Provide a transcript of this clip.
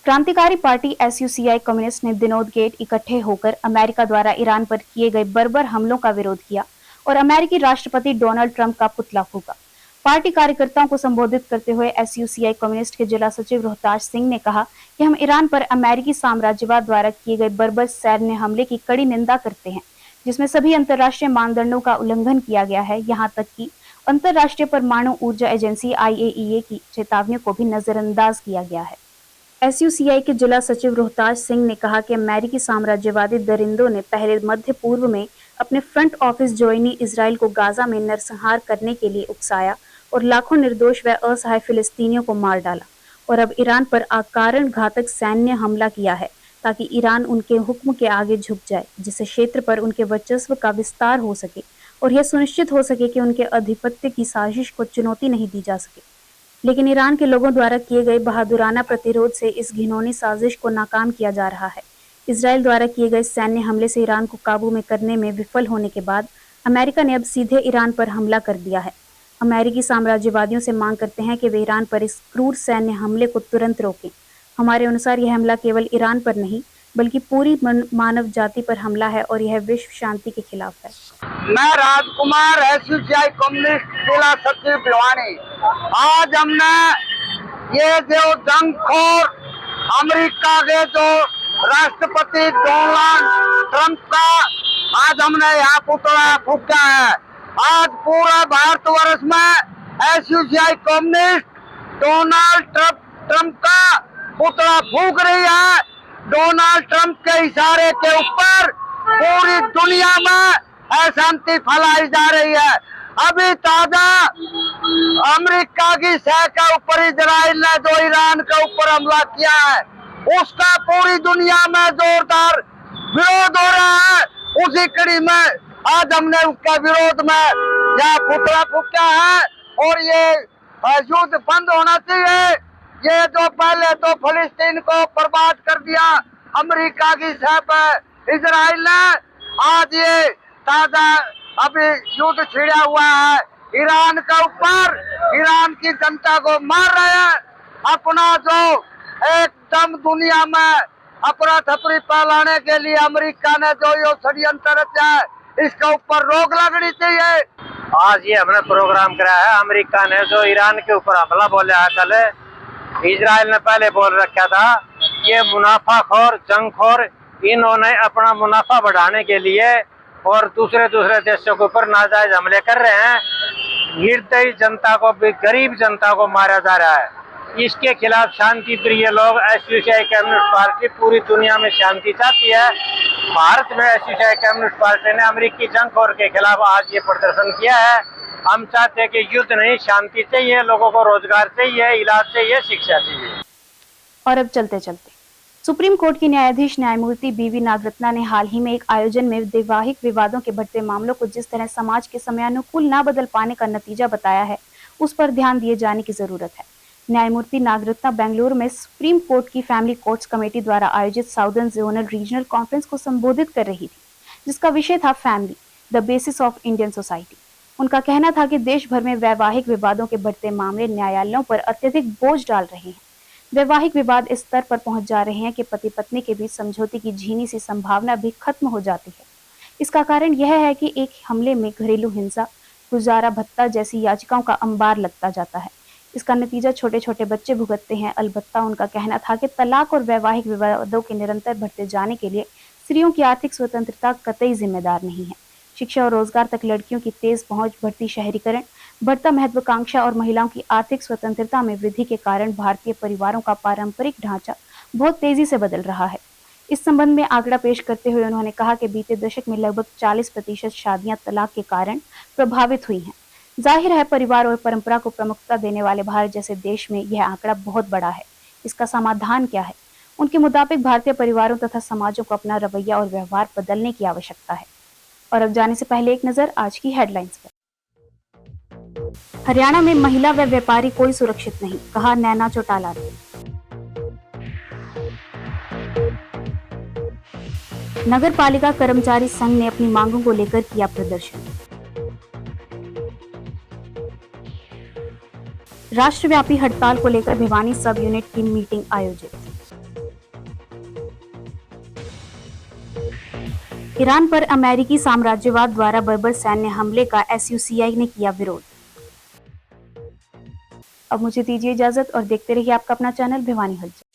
क्रांतिकारी party SUCI communist ने Vinod gate इकट्ठे होकर अमेरिका द्वारा ईरान पर किए गए बर्बर हमलों का विरोध किया और अमेरिकी राष्ट्रपति डोनाल्ड ट्रंप का पुतला फूंका। पार्टी कार्यकर्ताओं को संबोधित करते हुए एसयूसीआई कम्युनिस्ट के जिला सचिव रोहताज सिंह ने कहा कि हम ईरान पर अमेरिकी साम्राज्यवाद द्वारा किए गए बर्बर सैन्य हमले की कड़ी निंदा करते हैं, जिसमें सभी अंतर्राष्ट्रीय मानदंडों का उल्लंघन किया गया है। यहाँ तक कि अंतर्राष्ट्रीय परमाणु ऊर्जा एजेंसी IAEA की चेतावनियों को भी नजरअंदाज किया गया है। एसयूसीआई के जिला सचिव रोहताज सिंह ने कहा कि अमेरिकी साम्राज्यवादी दरिंदों ने पहले मध्य पूर्व में अपने फ्रंट ऑफिस जोइनी इजराइल को गाजा में नरसंहार करने के लिए उकसाया और लाखों निर्दोष व असहाय फिलिस्तीनियों को मार डाला, और अब ईरान पर अकारण घातक सैन्य हमला किया है ताकि ईरान उनके हुक्म के आगे झुक जाए, जिससे क्षेत्र पर उनके वर्चस्व का विस्तार हो सके और यह सुनिश्चित हो सके कि उनके आधिपत्य की साजिश को चुनौती नहीं दी जा सके। लेकिन ईरान के लोगों द्वारा किए गए बहादुराना प्रतिरोध से इस घिनौनी साजिश को नाकाम किया जा रहा है। इजराइल द्वारा किए गए सैन्य हमले से ईरान को काबू में करने में विफल होने के बाद अमेरिका ने अब सीधे ईरान पर हमला कर दिया है। अमेरिकी साम्राज्यवादियों से मांग करते हैं कि वे ईरान पर इस क्रूर सैन्य हमले को तुरंत रोकें। हमारे अनुसार यह हमला केवल ईरान पर नहीं बल्कि पूरी मानव जाति पर हमला है और यह विश्व शांति के खिलाफ है। मैं राजकुमार एसयूसीआई कम्युनिस्ट जिला सचिव भिवानी। आज हमने ये जो जंगखोर अमेरिका के जो राष्ट्रपति डोनाल्ड ट्रंप का आज हमने यहाँ पुतला फूंका है। आज पूरा भारतवर्ष में एसयूसीआई कम्युनिस्ट डोनाल्ड ट्रंप का पुतला फूंक रही है। डोनाल्ड ट्रंप के इशारे के ऊपर पूरी दुनिया में अशांति फैलाई जा रही है। अभी ताजा अमेरिका की सह के ऊपर इजराइल ने जो ईरान के ऊपर हमला किया है, उसका पूरी दुनिया में जोरदार विरोध हो रहा है। उसी कड़ी में आज हमने उसके विरोध में यह पुतला फूंका है और ये युद्ध बंद होना चाहिए। ये जो पहले तो फिलिस्तीन को बर्बाद कर दिया अमेरिका की सह पर इजराइल ने, आज ये ताजा अभी युद्ध छिड़ा हुआ है ईरान के ऊपर। ईरान की जनता को मार रहे हैं। अपना जो एकदम दुनिया में अफरा तफरी फैलाने के लिए अमेरिका ने जो ये षड्यंत्र रचा है, इसके ऊपर रोक लगनी चाहिए। आज ये हमने प्रोग्राम कराया है। अमेरिका ने जो ईरान के ऊपर हमला बोला है, कल इजराइल ने पहले बोल रखा था। ये मुनाफाखोर जंगखोर, इन्होंने अपना मुनाफा बढ़ाने के लिए और दूसरे देशों के ऊपर नाजायज हमले कर रहे हैं। निर्दयी जनता को भी, गरीब जनता को मारा जा रहा है। इसके खिलाफ शांति प्रिय लोग, एसयूसीआई कम्युनिस्ट पार्टी पूरी दुनिया में शांति चाहती है। भारत में एसयूसीआई कम्युनिस्ट पार्टी ने अमेरिकी जंगखोर के खिलाफ आज ये प्रदर्शन किया है। हम चाहते हैं कि युद्ध नहीं, शांति चाहिए, लोगों को रोजगार चाहिए, इलाज चाहिए, शिक्षा चाहिए। और अब चलते चलते सुप्रीम कोर्ट की न्यायाधीश न्यायमूर्ति BV नागरत्ना ने हाल ही में एक आयोजन में वैवाहिक विवादों के बढ़ते मामलों को जिस तरह समाज के समयानुकूल न बदल पाने का नतीजा बताया है, उस पर ध्यान दिए जाने की जरूरत है। न्यायमूर्ति नागरत्ना बेंगलुरु में सुप्रीम कोर्ट की फैमिली कोर्ट्स कमेटी द्वारा आयोजित साउदर्न जोनल रीजनल कॉन्फ्रेंस को संबोधित कर रही थी, जिसका विषय था family, the basis of Indian society. उनका कहना था कि देश भर में वैवाहिक विवादों के बढ़ते मामले न्यायालयों पर अत्यधिक बोझ डाल रहे हैं। वैवाहिक विवाद इस स्तर पर पहुंच जा रहे हैं कि पति पत्नी के बीच समझौते की झीनी सी संभावना भी खत्म हो जाती है। इसका कारण यह है कि एक हमले में घरेलू हिंसा, गुजारा भत्ता जैसी याचिकाओं का अंबार लगता जाता है। इसका नतीजा छोटे छोटे बच्चे भुगतते हैं। अलबत्ता उनका कहना था कि तलाक और वैवाहिक विवादों के निरंतर बढ़ते जाने के लिए स्त्रियों की आर्थिक स्वतंत्रता कतई जिम्मेदार नहीं है। शिक्षा और रोजगार तक लड़कियों की तेज पहुंच, बढ़ती शहरीकरण, बढ़ता महत्वाकांक्षा और महिलाओं की आर्थिक स्वतंत्रता में वृद्धि के कारण भारतीय परिवारों का पारंपरिक ढांचा बहुत तेजी से बदल रहा है। इस संबंध में आंकड़ा पेश करते हुए उन्होंने कहा कि बीते दशक में लगभग 40% शादियां तलाक के कारण प्रभावित हुई हैं। जाहिर है, परिवार और परंपरा को प्रमुखता देने वाले भारत जैसे देश में यह आंकड़ा बहुत बड़ा है। इसका समाधान क्या है? उनके मुताबिक भारतीय परिवारों तथा समाजों को अपना रवैया और व्यवहार बदलने की आवश्यकता है। और अब जाने से पहले एक नजर आज की हेडलाइंस पर। हरियाणा में महिला व व्यापारी कोई सुरक्षित नहीं, कहा नैना चौटाला ने। नगर पालिका कर्मचारी संघ ने अपनी मांगों को लेकर किया प्रदर्शन। राष्ट्रव्यापी हड़ताल को लेकर भिवानी सब यूनिट की मीटिंग आयोजित। ईरान पर अमेरिकी साम्राज्यवाद द्वारा बर्बर सैन्य हमले का SUCI ने किया विरोध। अब मुझे दीजिए इजाजत और देखते रहिए आपका अपना चैनल भिवानी हलचल।